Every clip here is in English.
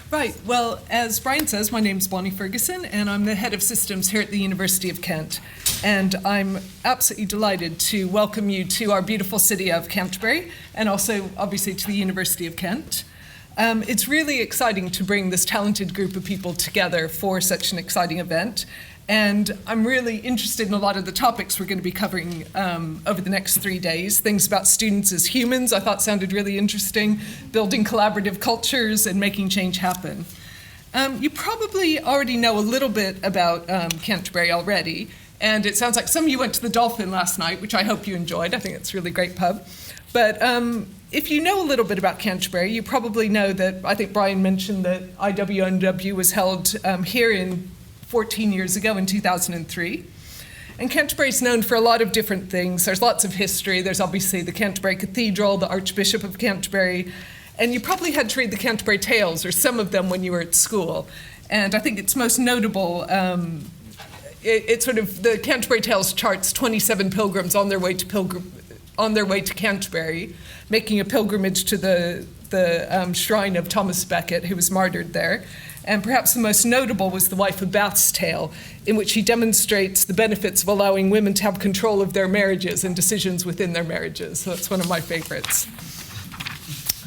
Right. Well, as Brian says, my name's Bonnie Ferguson, and I'm the head of systems here at the University of Kent. And I'm absolutely delighted to welcome you to our beautiful city of Canterbury, and also, obviously, to the University of Kent. It's really exciting to bring this talented group of people together for such an exciting event. And I'm really interested in a lot of the topics we're going to be covering over the next 3 days. Things about students as humans I thought sounded really interesting, building collaborative cultures and making change happen. You probably already know a little bit about Canterbury already, and it sounds like some of you went to the Dolphin last night, which I hope you enjoyed. I think it's a really great pub. But if you know a little bit about Canterbury, you probably know that, I think Brian mentioned that IWMW was held here in 14 years ago in 2003. And Canterbury is known for a lot of different things. There's lots of history. There's obviously the Canterbury Cathedral, the Archbishop of Canterbury, and you probably had to read the Canterbury Tales, or some of them, when you were at school. And I think it's most notable, the Canterbury Tales charts 27 pilgrims on their way to Canterbury, making a pilgrimage to the shrine of Thomas Becket, who was martyred there. And perhaps the most notable was the Wife of Bath's tale, in which he demonstrates the benefits of allowing women to have control of their marriages and decisions within their marriages. So that's one of my favorites.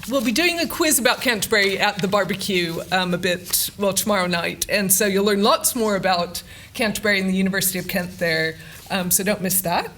We'll be doing a quiz about Canterbury at the barbecue tomorrow night. And so you'll learn lots more about Canterbury and the University of Kent there, so don't miss that.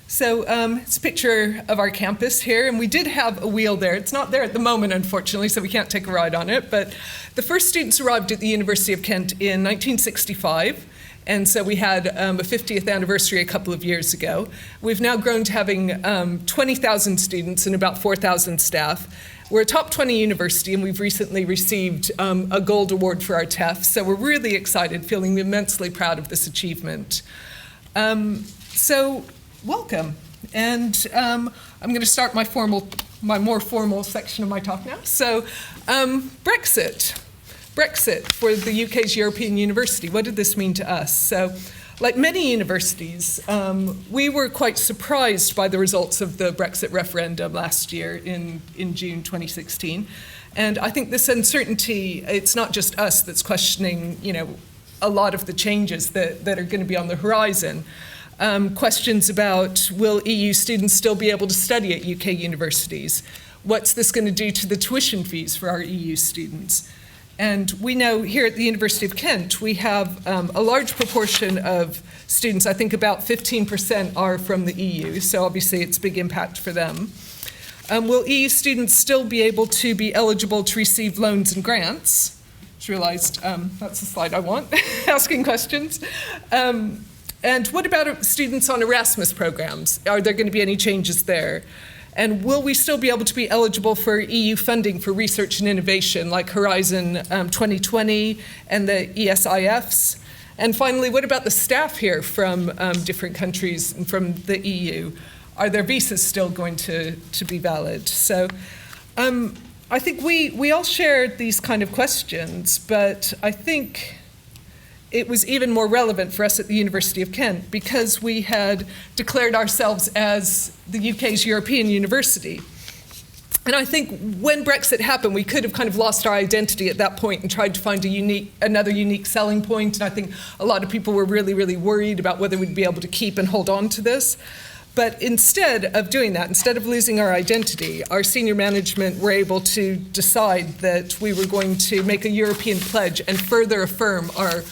So it's a picture of our campus here, and we did have a wheel there. It's not there at the moment, unfortunately, so we can't take a ride on it. But the first students arrived at the University of Kent in 1965, and so we had a 50th anniversary a couple of years ago. We've now grown to having 20,000 students and about 4,000 staff. We're a top 20 university, and we've recently received a gold award for our TEF, so we're really excited, feeling immensely proud of this achievement. Welcome, and I'm going to start my more formal section of my talk now. So, Brexit for the UK's European University. What did this mean to us? So, like many universities, we were quite surprised by the results of the Brexit referendum last year in June 2016. And I think this uncertainty, it's not just us that's questioning, a lot of the changes that are going to be on the horizon. Questions about, will EU students still be able to study at UK universities? What's this going to do to the tuition fees for our EU students? And we know here at the University of Kent, we have a large proportion of students, I think about 15% are from the EU, so obviously it's a big impact for them. Will EU students still be able to be eligible to receive loans and grants? Just realized that's the slide I want, asking questions. And what about students on Erasmus programs? Are there going to be any changes there? And will we still be able to be eligible for EU funding for research and innovation, like Horizon 2020 and the ESIFs? And finally, what about the staff here from different countries and from the EU? Are their visas still going to be valid? So I think we all shared these kind of questions, but I think it was even more relevant for us at the University of Kent because we had declared ourselves as the UK's European university. And I think when Brexit happened, we could have kind of lost our identity at that point and tried to find another unique selling point. And I think a lot of people were really, really worried about whether we'd be able to keep and hold on to this. But instead of doing that, instead of losing our identity, our senior management were able to decide that we were going to make a European pledge and further affirm our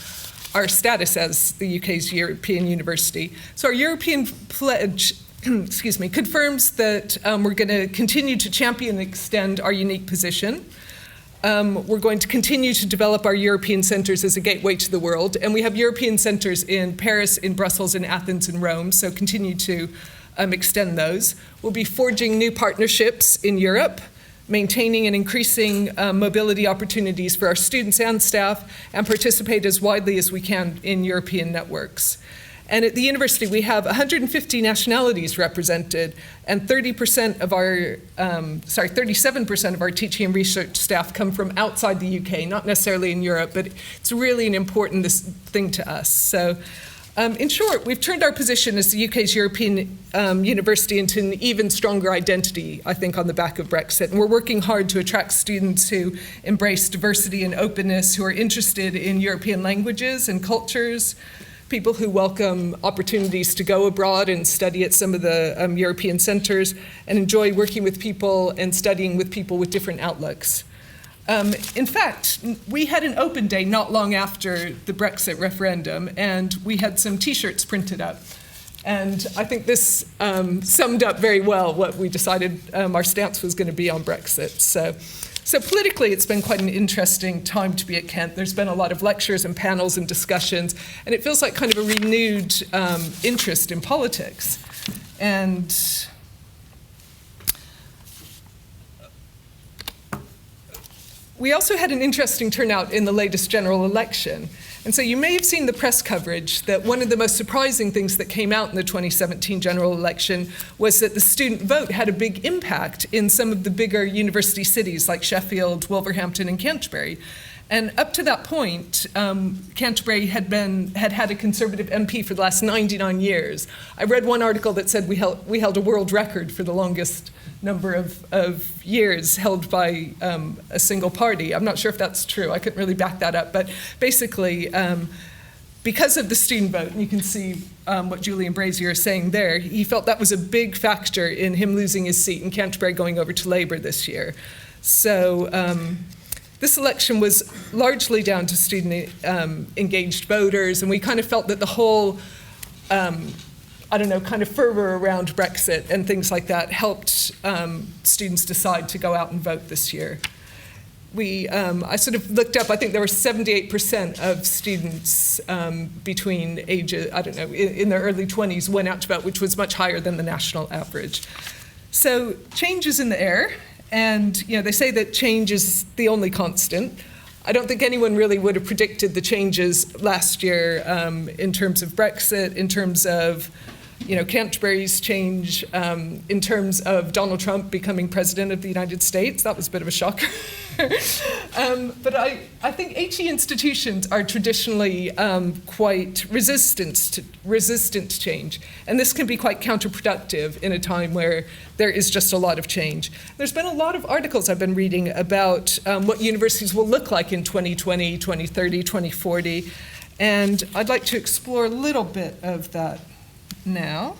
status as the UK's European university. So our European pledge, confirms that we're going to continue to champion and extend our unique position. We're going to continue to develop our European centers as a gateway to the world. And we have European centers in Paris, in Brussels, in Athens, and Rome, so continue to extend those. We'll be forging new partnerships in Europe, maintaining and increasing mobility opportunities for our students and staff, and participate as widely as we can in European networks. And at the university, we have 150 nationalities represented, and 37% of our teaching and research staff come from outside the UK, not necessarily in Europe, but it's really an important thing to us. So In short, we've turned our position as the UK's European university into an even stronger identity, I think, on the back of Brexit. And we're working hard to attract students who embrace diversity and openness, who are interested in European languages and cultures, people who welcome opportunities to go abroad and study at some of the European centers, and enjoy working with people and studying with people with different outlooks. In fact, we had an open day not long after the Brexit referendum, and we had some T-shirts printed up. And I think this summed up very well what we decided our stance was going to be on Brexit. So politically, it's been quite an interesting time to be at Kent. There's been a lot of lectures and panels and discussions, and it feels like kind of a renewed interest in politics. And we also had an interesting turnout in the latest general election. And so you may have seen the press coverage that one of the most surprising things that came out in the 2017 general election was that the student vote had a big impact in some of the bigger university cities like Sheffield, Wolverhampton, and Canterbury. And up to that point, Canterbury had had a Conservative MP for the last 99 years. I read one article that said we held a world record for the longest number of years held by a single party. I'm not sure if that's true. I couldn't really back that up. But basically, because of the student vote, and you can see what Julian Brazier is saying there, he felt that was a big factor in him losing his seat and Canterbury going over to Labour this year. So this election was largely down to student engaged voters, and we kind of felt that the whole kind of fervor around Brexit and things like that helped students decide to go out and vote this year. I sort of looked up, I think there were 78% of students between ages, in their early 20s went out to vote, which was much higher than the national average. So change is in the air, and they say that change is the only constant. I don't think anyone really would have predicted the changes last year in terms of Brexit, in terms of Canterbury's change, in terms of Donald Trump becoming president of the United States. That was a bit of a shocker. But I think HE institutions are traditionally quite resistant to change. And this can be quite counterproductive in a time where there is just a lot of change. There's been a lot of articles I've been reading about what universities will look like in 2020, 2030, 2040. And I'd like to explore a little bit of that now.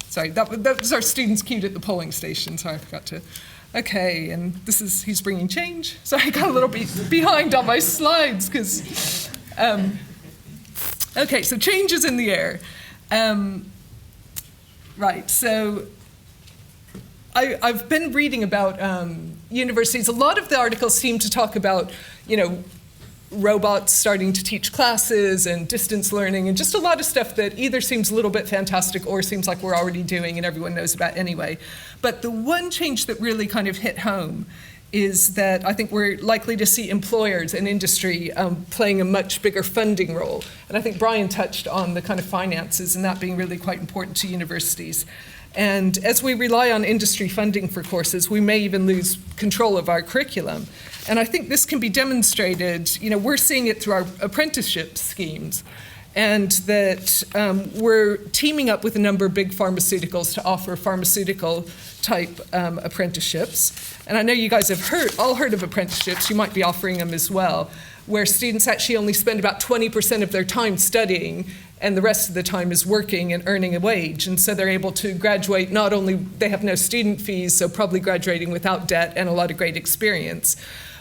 Sorry, that was our students queued at the polling station, so I forgot to. Okay, and he's bringing change. Sorry, I got a little bit behind on my slides because, okay, so change is in the air. Right, so I've been reading about universities. A lot of the articles seem to talk about, robots starting to teach classes and distance learning and just a lot of stuff that either seems a little bit fantastic or seems like we're already doing and everyone knows about anyway. But the one change that really kind of hit home is that I think we're likely to see employers and industry playing a much bigger funding role. And I think Brian touched on the kind of finances and that being really quite important to universities. And as we rely on industry funding for courses, we may even lose control of our curriculum. And I think this can be demonstrated, we're seeing it through our apprenticeship schemes, and that we're teaming up with a number of big pharmaceuticals to offer pharmaceutical type apprenticeships. And I know you guys have all heard of apprenticeships, you might be offering them as well, where students actually only spend about 20% of their time studying and the rest of the time is working and earning a wage. And so they're able to graduate, not only, they have no student fees, so probably graduating without debt and a lot of great experience.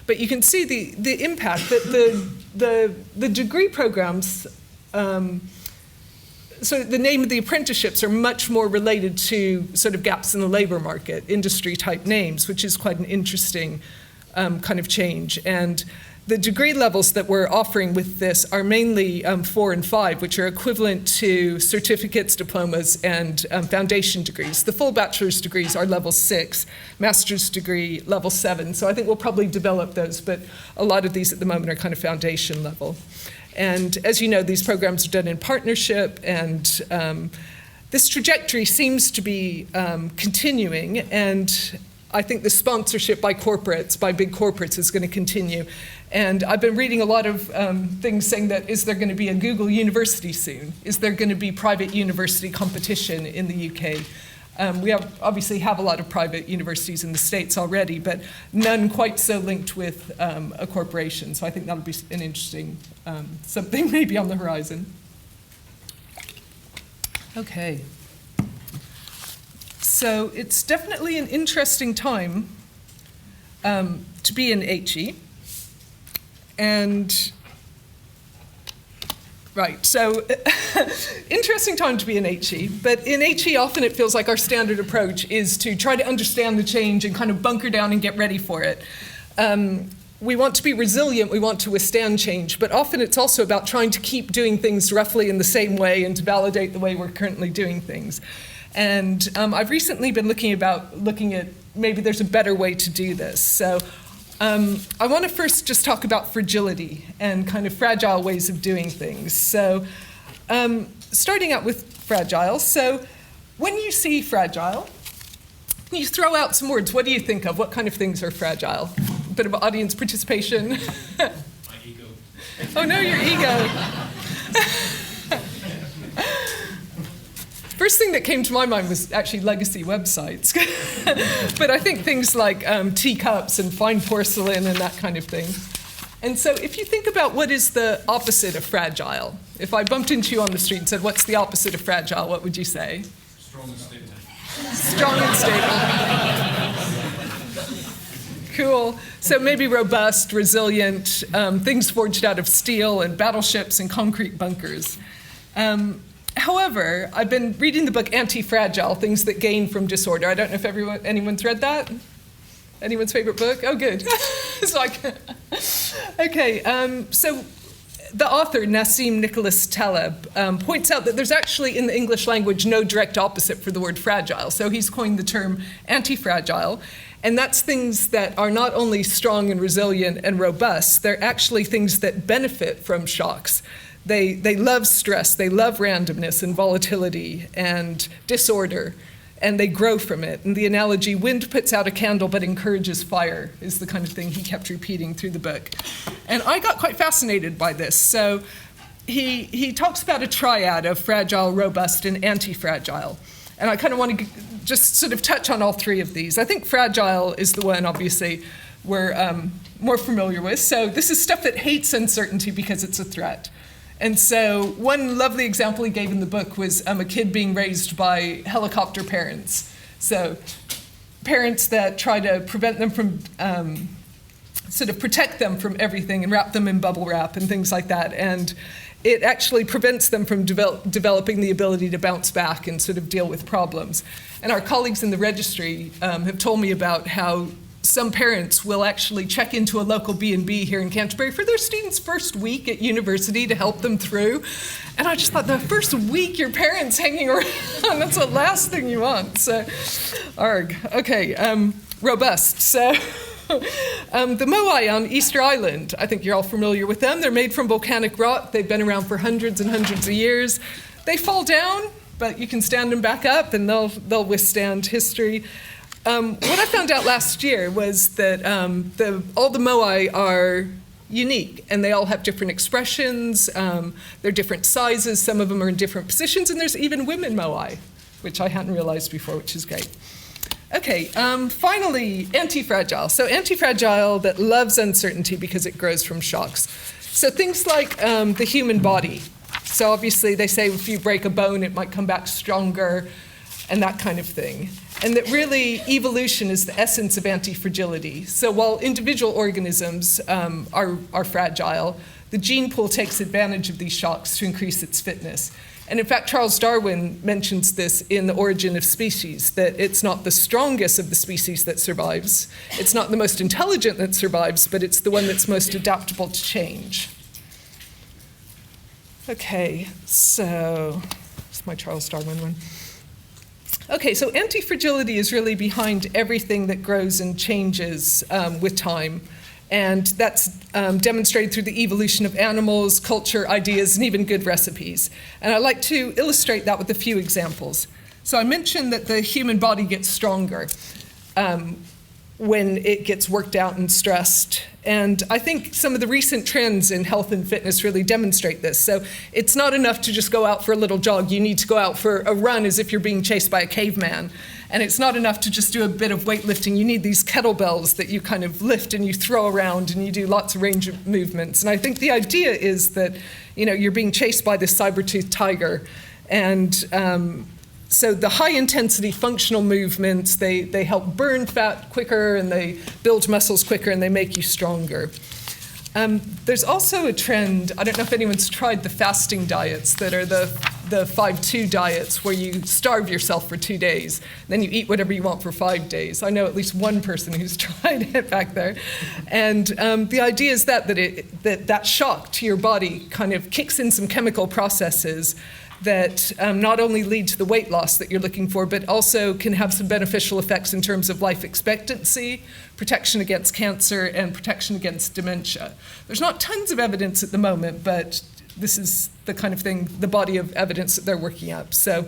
But you can see the impact that the degree programs, so the name of the apprenticeships are much more related to sort of gaps in the labor market, industry type names, which is quite an interesting kind of change. And the degree levels that we're offering with this are mainly 4 and 5, which are equivalent to certificates, diplomas, and foundation degrees. The full bachelor's degrees are level 6, master's degree level 7. So I think we'll probably develop those, but a lot of these at the moment are kind of foundation level. And as you know, these programs are done in partnership, and this trajectory seems to be continuing, and I think the sponsorship by corporates, by big corporates, is going to continue. And I've been reading a lot of things saying that, is there going to be a Google University soon? Is there going to be private university competition in the UK? We obviously have a lot of private universities in the States already, but none quite so linked with a corporation. So I think that'll be an interesting something maybe on the horizon. Okay. So it's definitely an interesting time to be in HE. And right, so interesting time to be in HE, but in HE often it feels like our standard approach is to try to understand the change and kind of bunker down and get ready for it. We want to be resilient, we want to withstand change, but often it's also about trying to keep doing things roughly in the same way and to validate the way we're currently doing things. And I've recently been looking at maybe there's a better way to do this. So I want to first just talk about fragility and kind of fragile ways of doing things. So starting out with fragile. So when you see fragile, you throw out some words. What do you think of? What kind of things are fragile? A bit of audience participation. My ego. Oh no, your ego. First thing that came to my mind was actually legacy websites. But I think things like teacups and fine porcelain and that kind of thing. And so if you think about what is the opposite of fragile, if I bumped into you on the street and said, what's the opposite of fragile, what would you say? Strong and stable. Strong and stable. Cool. So maybe robust, resilient, things forged out of steel and battleships and concrete bunkers. However, I've been reading the book Anti-Fragile, Things That Gain from Disorder. I don't know if anyone's read that. Anyone's favorite book? Oh, good. It's like, okay. So the author, Nassim Nicholas Taleb, points out that there's actually in the English language no direct opposite for the word fragile. So he's coined the term anti-fragile. And that's things that are not only strong and resilient and robust, they're actually things that benefit from shocks. They love stress, they love randomness and volatility and disorder, and they grow from it. And the analogy, wind puts out a candle but encourages fire, is the kind of thing he kept repeating through the book. And I got quite fascinated by this. So he talks about a triad of fragile, robust, and anti-fragile. And I kind of want to just sort of touch on all three of these. I think fragile is the one, obviously, we're more familiar with. So this is stuff that hates uncertainty because it's a threat. And so one lovely example he gave in the book was a kid being raised by helicopter parents. So parents that try to prevent them from, sort of protect them from everything and wrap them in bubble wrap and things like that. And it actually prevents them from developing the ability to bounce back and sort of deal with problems. And our colleagues in the registry have told me about how some parents will actually check into a local B&B here in Canterbury for their students' first week at university to help them through. And I just thought, the first week your parents hanging around, that's the last thing you want. So, arg. Okay, robust. So, the moai on Easter Island, I think you're all familiar with them. They're made from volcanic rock. They've been around for hundreds and hundreds of years. They fall down, but you can stand them back up and they'll withstand history. What I found out last year was that all the moai are unique, and they all have different expressions. They're different sizes. Some of them are in different positions, and there's even women moai, which I hadn't realized before, which is great. Okay, finally, anti-fragile. So anti-fragile that loves uncertainty because it grows from shocks. So things like the human body. So obviously they say if you break a bone, it might come back stronger, and that kind of thing. And that really evolution is the essence of anti-fragility. So while individual organisms are fragile, the gene pool takes advantage of these shocks to increase its fitness. And in fact, Charles Darwin mentions this in The Origin of Species, that it's not the strongest of the species that survives, it's not the most intelligent that survives, but it's the one that's most adaptable to change. Okay, so that's my Charles Darwin one. Okay, so anti-fragility is really behind everything that grows and changes with time. And that's demonstrated through the evolution of animals, culture, ideas, and even good recipes. And I'd like to illustrate that with a few examples. So I mentioned that the human body gets stronger. One when it gets worked out and stressed. And I think some of the recent trends in health and fitness really demonstrate this. So it's not enough to just go out for a little jog. You need to go out for a run as if you're being chased by a caveman. And it's not enough to just do a bit of weightlifting. You need these kettlebells that you kind of lift and you throw around, and you do lots of range of movements. And I think the idea is that, you're being chased by this saber-toothed tiger. And so the high-intensity functional movements, they help burn fat quicker, and they build muscles quicker, and they make you stronger. There's also a trend, I don't know if anyone's tried the fasting diets that are the 5-2 diets, where you starve yourself for 2 days, then you eat whatever you want for 5 days. I know at least one person who's tried it back there. And the idea is that shock to your body kind of kicks in some chemical processes that not only lead to the weight loss that you're looking for, but also can have some beneficial effects in terms of life expectancy, protection against cancer, and protection against dementia. There's not tons of evidence at the moment, but this is the kind of thing, the body of evidence that they're working up. So,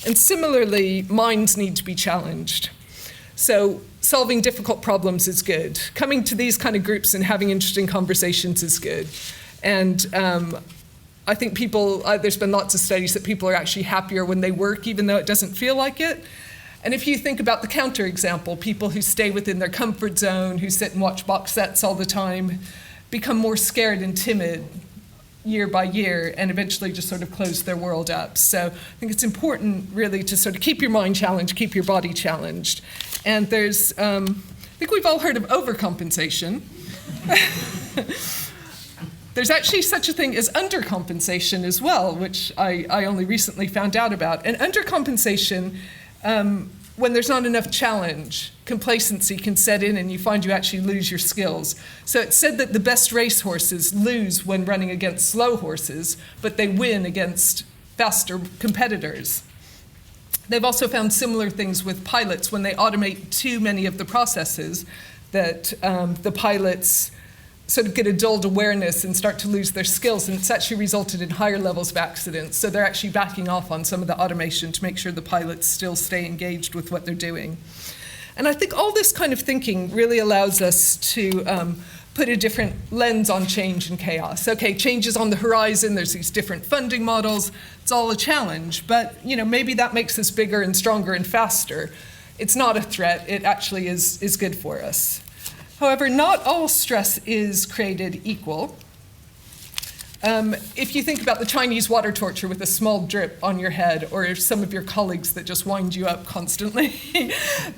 and similarly, minds need to be challenged. So solving difficult problems is good. Coming to these kind of groups and having interesting conversations is good. And I think there's been lots of studies that people are actually happier when they work, even though it doesn't feel like it. And if you think about the counter example, people who stay within their comfort zone, who sit and watch box sets all the time, become more scared and timid year by year, and eventually just sort of close their world up. So I think it's important really to sort of keep your mind challenged, keep your body challenged. And there's, I think we've all heard of overcompensation. There's actually such a thing as undercompensation as well, which I only recently found out about. And undercompensation, when there's not enough challenge, complacency can set in and you find you actually lose your skills. So it's said that the best race horses lose when running against slow horses, but they win against faster competitors. They've also found similar things with pilots. When they automate too many of the processes, that the pilots sort of get a dulled awareness and start to lose their skills, and it's actually resulted in higher levels of accidents. So they're actually backing off on some of the automation to make sure the pilots still stay engaged with what they're doing. And I think all this kind of thinking really allows us to put a different lens on change and chaos. Okay, change is on the horizon, there's these different funding models, it's all a challenge, but maybe that makes us bigger and stronger and faster. It's not a threat, it actually is good for us. However, not all stress is created equal. If you think about the Chinese water torture with a small drip on your head, or some of your colleagues that just wind you up constantly,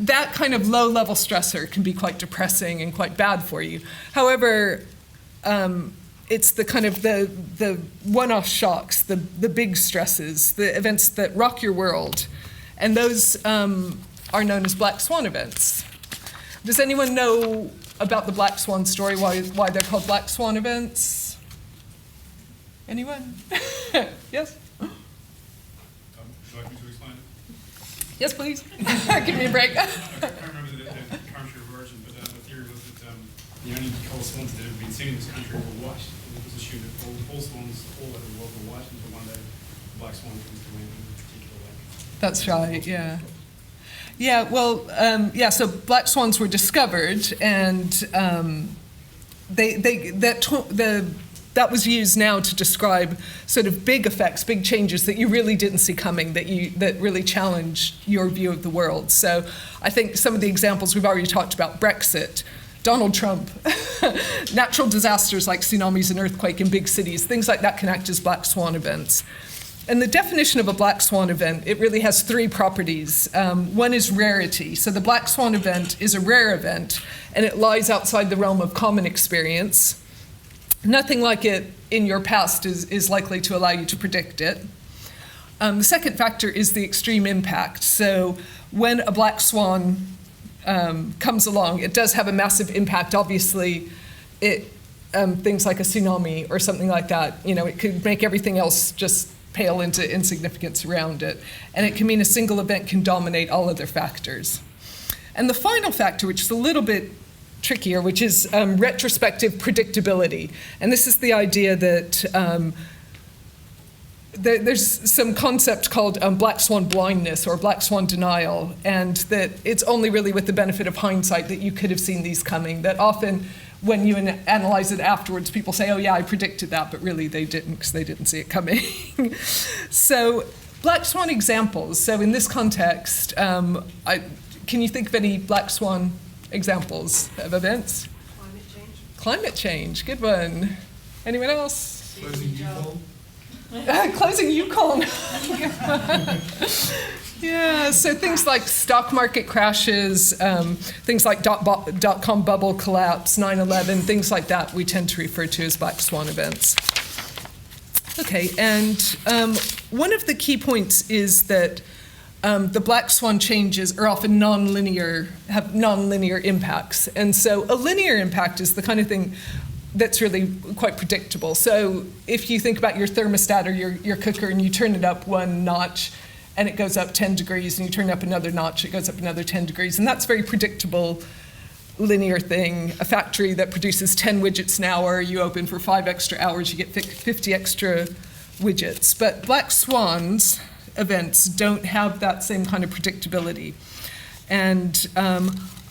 that kind of low-level stressor can be quite depressing and quite bad for you. However, it's the kind of the one-off shocks, the big stresses, the events that rock your world, and those are known as black swan events. Does anyone know about the black swan story, why they're called black swan events? Anyone? Yes? Would you like me to explain it? Yes, please. Give me a break. I can't remember the country of origin, but the theory was that the only coal swans that have been seen in this country were white. And it was assumed that all swans all over the world were white until one day the black swan comes to land in a particular lake. That's right, yeah. Yeah, well, so black swans were discovered, and that was used now to describe sort of big effects, big changes that you really didn't see coming, that really challenged your view of the world. So I think some of the examples we've already talked about, Brexit, Donald Trump, natural disasters like tsunamis and earthquake in big cities, things like that can act as black swan events. And the definition of a black swan event, it really has three properties. One is rarity. So the black swan event is a rare event, and it lies outside the realm of common experience. Nothing like it in your past is likely to allow you to predict it. The second factor is the extreme impact. So when a black swan comes along, it does have a massive impact. Obviously, things like a tsunami or something like that, it could make everything else just pale into insignificance around it. And it can mean a single event can dominate all other factors. And the final factor, which is a little bit trickier, which is retrospective predictability. And this is the idea that there's some concept called black swan blindness or black swan denial, and that it's only really with the benefit of hindsight that you could have seen these coming. That often when you analyze it afterwards, people say, oh yeah, I predicted that, but really they didn't because they didn't see it coming. So black swan examples. So in this context, can you think of any black swan examples of events? Climate change. Climate change, good one. Anyone else? Closing Yukon. Closing Yukon. Yeah, so things like stock market crashes, things like dot-com bubble collapse, 9/11, things like that we tend to refer to as black swan events. Okay, and one of the key points is that the black swan changes are often have non-linear impacts. And so a linear impact is the kind of thing that's really quite predictable. So if you think about your thermostat or your cooker and you turn it up one notch and it goes up 10 degrees, and you turn up another notch, it goes up another 10 degrees, and that's a very predictable linear thing. A factory that produces 10 widgets an hour, you open for 5 extra hours, you get 50 extra widgets. But black swans events don't have that same kind of predictability. And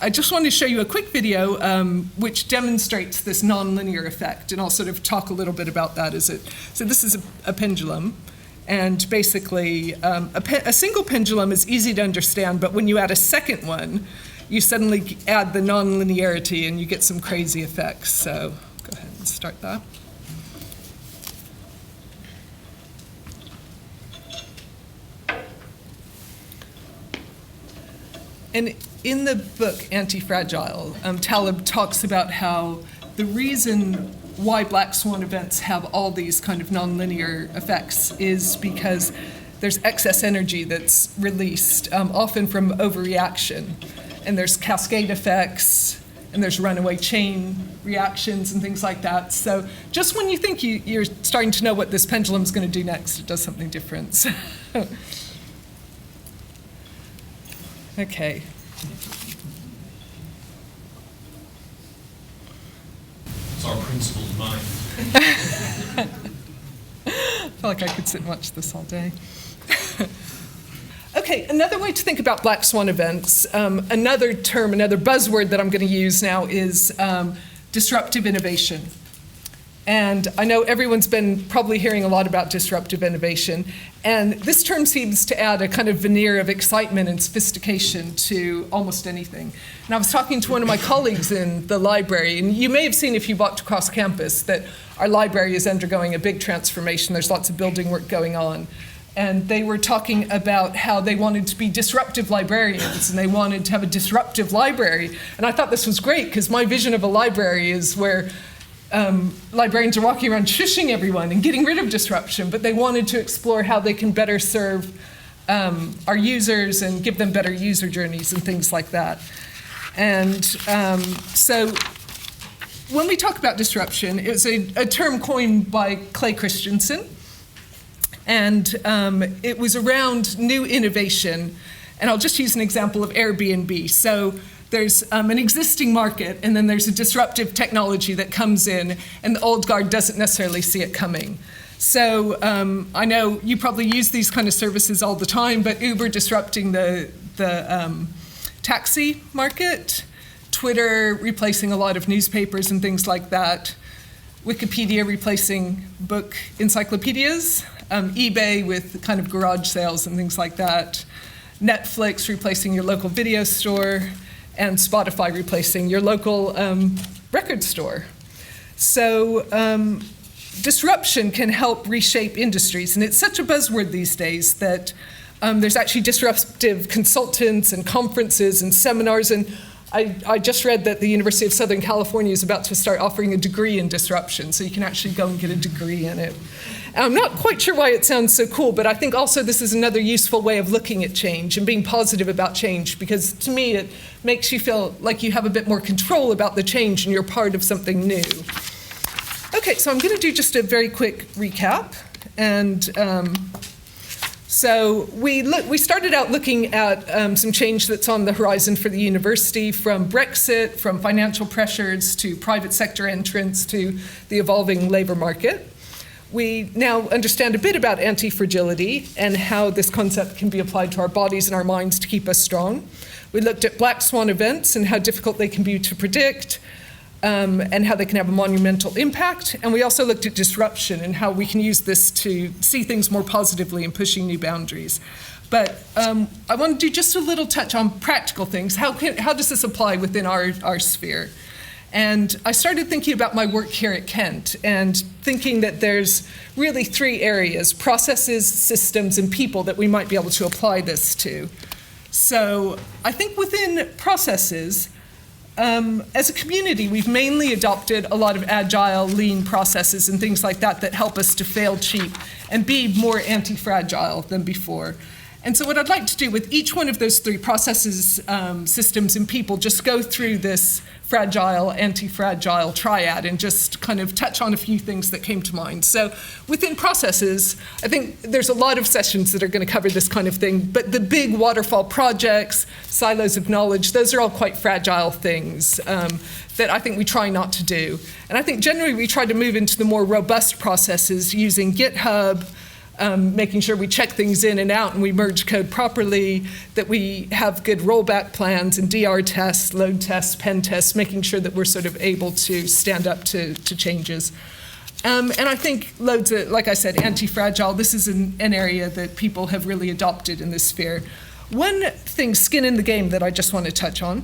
I just wanted to show you a quick video which demonstrates this nonlinear effect, and I'll sort of talk a little bit about that. So this is a pendulum, and basically a single pendulum is easy to understand, but when you add a second one, you suddenly add the nonlinearity and you get some crazy effects. So go ahead and start that. And in the book Anti-Fragile, Taleb talks about how the reason why black swan events have all these kind of nonlinear effects is because there's excess energy that's released, often from overreaction. And there's cascade effects, and there's runaway chain reactions and things like that. So just when you think you're starting to know what this pendulum's going to do next, it does something different. Okay. It's our principal's mind. I feel like I could sit and watch this all day. Okay, another way to think about black swan events, another term, another buzzword that I'm going to use now is disruptive innovation. And I know everyone's been probably hearing a lot about disruptive innovation, and this term seems to add a kind of veneer of excitement and sophistication to almost anything. And I was talking to one of my colleagues in the library, and you may have seen if you walked across campus that our library is undergoing a big transformation. There's lots of building work going on. And they were talking about how they wanted to be disruptive librarians, and they wanted to have a disruptive library. And I thought this was great, because my vision of a library is where librarians are walking around shushing everyone and getting rid of disruption, but they wanted to explore how they can better serve our users and give them better user journeys and things like that. And so when we talk about disruption, it was a term coined by Clay Christensen, and it was around new innovation. And I'll just use an example of Airbnb. So there's an existing market, and then there's a disruptive technology that comes in, and the old guard doesn't necessarily see it coming. So I know you probably use these kind of services all the time, but Uber disrupting the taxi market, Twitter replacing a lot of newspapers and things like that, Wikipedia replacing book encyclopedias, eBay with kind of garage sales and things like that, Netflix replacing your local video store, and Spotify replacing your local record store. So disruption can help reshape industries, and it's such a buzzword these days that there's actually disruptive consultants and conferences and seminars, and I just read that the University of Southern California is about to start offering a degree in disruption, so you can actually go and get a degree in it. I'm not quite sure why it sounds so cool, but I think also this is another useful way of looking at change and being positive about change, because to me it makes you feel like you have a bit more control about the change and you're part of something new. Okay, so I'm going to do just a very quick recap. And so we started out looking at some change that's on the horizon for the university, from Brexit, from financial pressures to private sector entrance to the evolving labor market. We now understand a bit about anti-fragility and how this concept can be applied to our bodies and our minds to keep us strong. We looked at black swan events and how difficult they can be to predict, and how they can have a monumental impact. And we also looked at disruption and how we can use this to see things more positively and pushing new boundaries. But I want to do just a little touch on practical things. How does this apply within our sphere? And I started thinking about my work here at Kent and thinking that there's really 3 areas: processes, systems, and people that we might be able to apply this to. So I think within processes, as a community, we've mainly adopted a lot of agile, lean processes and things like that that help us to fail cheap and be more anti-fragile than before. And so what I'd like to do with each one of those 3 processes, systems, and people, just go through this fragile, anti-fragile triad and just kind of touch on a few things that came to mind. So within processes, I think there's a lot of sessions that are going to cover this kind of thing, but the big waterfall projects, silos of knowledge, those are all quite fragile things that I think we try not to do. And I think generally we try to move into the more robust processes using GitHub, making sure we check things in and out and we merge code properly, that we have good rollback plans and DR tests, load tests, pen tests, making sure that we're sort of able to stand up to changes. And I think loads of, like I said, anti-fragile, this is an area that people have really adopted in this sphere. One thing, skin in the game, that I just want to touch on.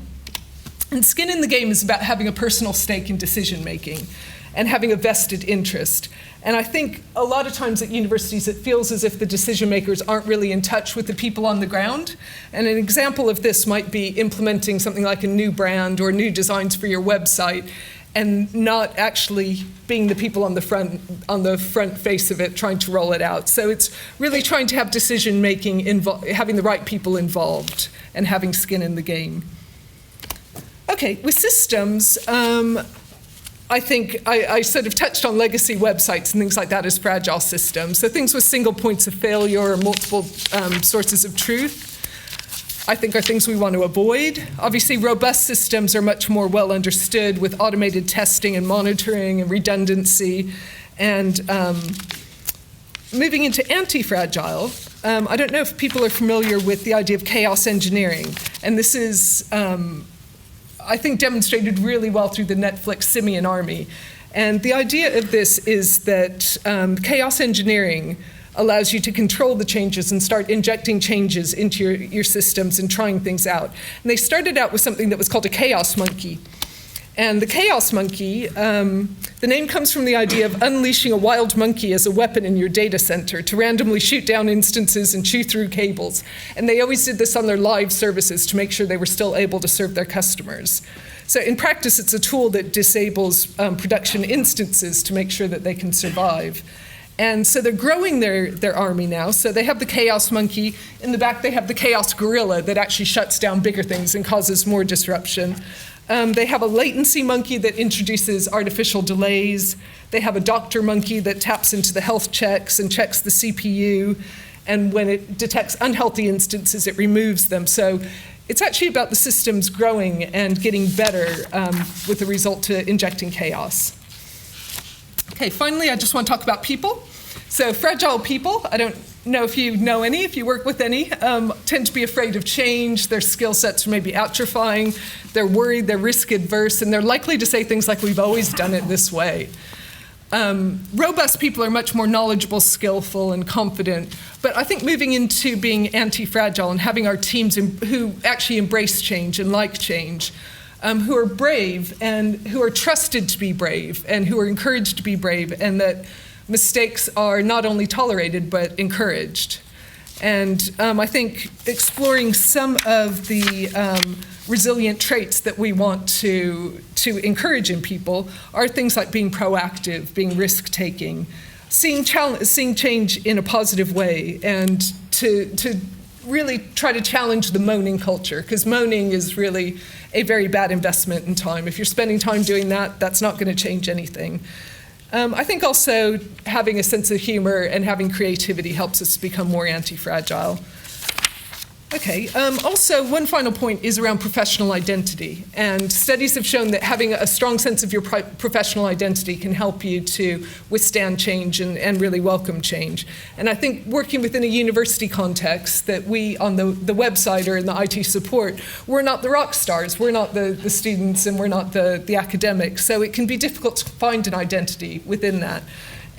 And skin in the game is about having a personal stake in decision making and having a vested interest. And I think a lot of times at universities it feels as if the decision makers aren't really in touch with the people on the ground. And an example of this might be implementing something like a new brand or new designs for your website and not actually being the people on the front face of it trying to roll it out. So it's really trying to have decision making, having the right people involved and having skin in the game. Okay, with systems, I think I sort of touched on legacy websites and things like that as fragile systems. So things with single points of failure or multiple sources of truth, I think are things we want to avoid. Obviously, robust systems are much more well understood with automated testing and monitoring and redundancy. And moving into anti-fragile, I don't know if people are familiar with the idea of chaos engineering. And this is I think demonstrated really well through the Netflix Simian Army. And the idea of this is that chaos engineering allows you to control the changes and start injecting changes into your systems and trying things out. And they started out with something that was called a chaos monkey. And the chaos monkey, the name comes from the idea of unleashing a wild monkey as a weapon in your data center to randomly shoot down instances and chew through cables. And they always did this on their live services to make sure they were still able to serve their customers. So in practice, it's a tool that disables production instances to make sure that they can survive. And so they're growing their army now. So they have the chaos monkey. In the back, they have the chaos gorilla that actually shuts down bigger things and causes more disruption. They have a latency monkey that introduces artificial delays. They have a doctor monkey that taps into the health checks and checks the CPU. And when it detects unhealthy instances, it removes them. So it's actually about the systems growing and getting better with the result to injecting chaos. Okay, finally, I just want to talk about people. So fragile people, I don't know if you know any, if you work with any, tend to be afraid of change. Their skill sets are maybe atrophying. They're worried, they're risk adverse, and they're likely to say things like, we've always done it this way. Robust people are much more knowledgeable, skillful, and confident. But I think moving into being anti-fragile and having our teams who actually embrace change and like change, who are brave and who are trusted to be brave and who are encouraged to be brave, and that mistakes are not only tolerated but encouraged. And I think exploring some of the resilient traits that we want to encourage in people are things like being proactive, being risk-taking, seeing change in a positive way, and to really try to challenge the moaning culture, because moaning is really a very bad investment in time. If you're spending time doing that, that's not going to change anything. I think also having a sense of humor and having creativity helps us become more anti-fragile. Okay, also one final point is around professional identity. And studies have shown that having a strong sense of your professional identity can help you to withstand change and really welcome change. And I think working within a university context, that we on the website or in the IT support, we're not the rock stars, we're not the students, and we're not the academics. So it can be difficult to find an identity within that.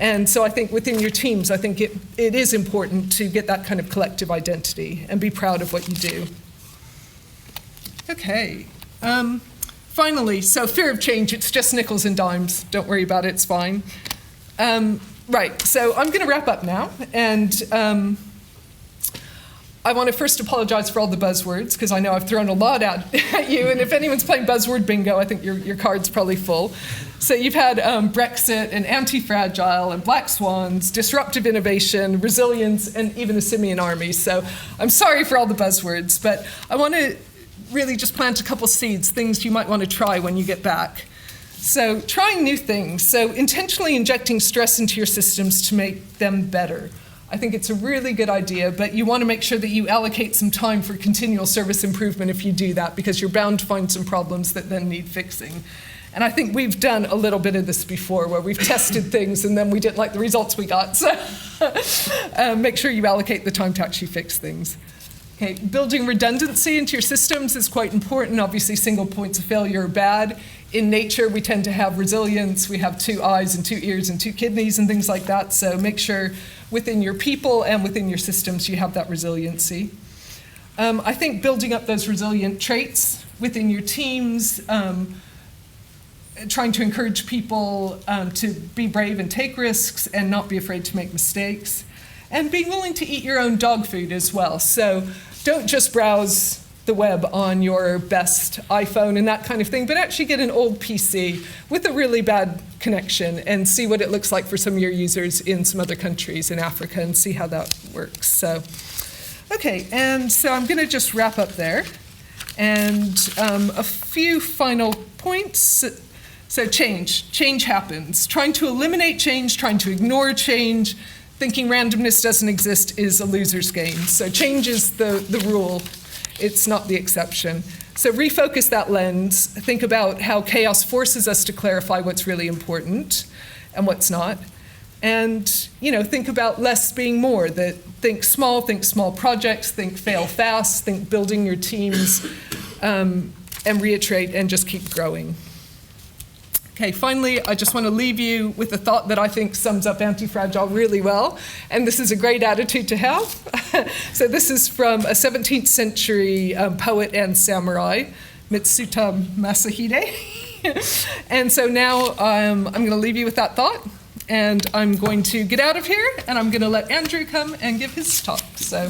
And so I think within your teams, I think it is important to get that kind of collective identity and be proud of what you do. Okay. Finally, so fear of change, it's just nickels and dimes. Don't worry about it, it's fine. Right, so I'm going to wrap up now. And I want to first apologize for all the buzzwords, because I know I've thrown a lot at you. And if anyone's playing buzzword bingo, I think your card's probably full. So you've had Brexit and anti-fragile and black swans, disruptive innovation, resilience, and even a simian army. So I'm sorry for all the buzzwords, but I want to really just plant a couple seeds, things you might want to try when you get back. So trying new things. So intentionally injecting stress into your systems to make them better. I think it's a really good idea, but you want to make sure that you allocate some time for continual service improvement if you do that, because you're bound to find some problems that then need fixing. And I think we've done a little bit of this before, where we've tested things and then we didn't like the results we got. So make sure you allocate the time to actually fix things. Okay, building redundancy into your systems is quite important. Obviously, single points of failure are bad. In nature, we tend to have resilience. We have 2 eyes and 2 ears and 2 kidneys and things like that. So make sure within your people and within your systems you have that resiliency. I think building up those resilient traits within your teams, trying to encourage people to be brave and take risks and not be afraid to make mistakes, and being willing to eat your own dog food as well. So don't just browse the web on your best iPhone and that kind of thing, but actually get an old PC with a really bad connection and see what it looks like for some of your users in some other countries in Africa and see how that works. So, okay, and so I'm going to just wrap up there. And a few final points. So change happens. Trying to eliminate change, trying to ignore change, thinking randomness doesn't exist is a loser's game. So change is the rule. It's not the exception. So refocus that lens. Think about how chaos forces us to clarify what's really important and what's not. And think about less being more. That think small projects, think fail fast, think building your teams, and reiterate and just keep growing. Okay, finally, I just want to leave you with a thought that I think sums up anti-fragile really well, and this is a great attitude to have. So this is from a 17th century poet and samurai, Mitsuta Masahide. And so now I'm going to leave you with that thought, and I'm going to get out of here, and I'm going to let Andrew come and give his talk. So.